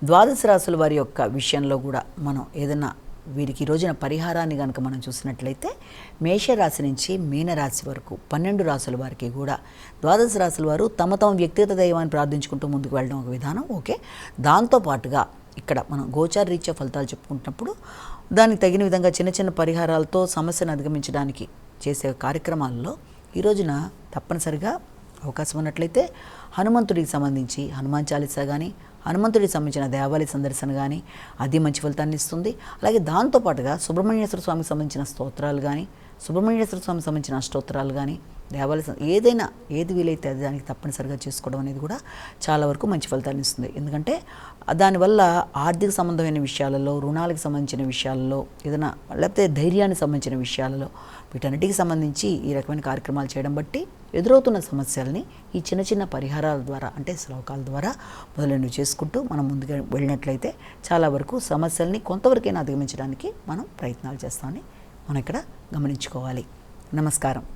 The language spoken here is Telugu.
ద్వాదశ రాశుల వారి యొక్క విషయంలో కూడా మనం ఏదైనా వీరికి ఈ రోజున పరిహారాన్ని కనుక మనం చూసినట్లయితే మేషరాశి నుంచి మీనరాశి వరకు 12 రాశుల వారికి కూడా ద్వాదశ రాశుల వారు తమ వ్యక్తిగత దైవాన్ని ప్రార్థించుకుంటూ ముందుకు వెళ్ళడం ఒక విధానం. ఓకే, దాంతోపాటుగా ఇక్కడ మనం గోచార రీత్యా ఫలితాలు చెప్పుకుంటున్నప్పుడు దానికి తగిన విధంగా చిన్న చిన్న పరిహారాలతో సమస్యను అధిగమించడానికి చేసే కార్యక్రమాల్లో ఈ రోజున తప్పనిసరిగా అవకాశం ఉన్నట్లయితే హనుమంతుడికి సంబంధించి హనుమాన్ చాలీసా కానీ హనుమంతుడికి సంబంధించిన దేవాలయ సందర్శన కానీ అది మంచి ఫలితాన్ని ఇస్తుంది. అలాగే దాంతోపాటుగా సుబ్రహ్మణ్యేశ్వర స్వామికి సంబంధించిన స్తోత్రాలు కానీ సుబ్రహ్మణ్యేశ్వర స్వామికి సంబంధించిన అష్టోత్తరాలు కానీ దేవాలయ ఏదైనా ఏది వీలైతే అది దానికి తప్పనిసరిగా చేసుకోవడం అనేది కూడా చాలా వరకు మంచి ఫలితాన్ని ఇస్తుంది. ఎందుకంటే దానివల్ల ఆర్థిక సంబంధమైన విషయాలలో, రుణాలకు సంబంధించిన విషయాలలో, ఏదైనా లేకపోతే ధైర్యానికి సంబంధించిన విషయాలలో వీటన్నిటికి సంబంధించి ఈ రకమైన కార్యక్రమాలు చేయడం బట్టి ఎదురవుతున్న సమస్యల్ని ఈ చిన్న చిన్న పరిహారాల ద్వారా అంటే శ్లోకాల ద్వారా మొదలైనవి చేసుకుంటూ మనం ముందుగా వెళ్ళినట్లయితే చాలా వరకు సమస్యల్ని కొంతవరకైనా అధిగమించడానికి మనం ప్రయత్నాలు చేస్తామని మనం ఇక్కడ గమనించుకోవాలి. నమస్కారం.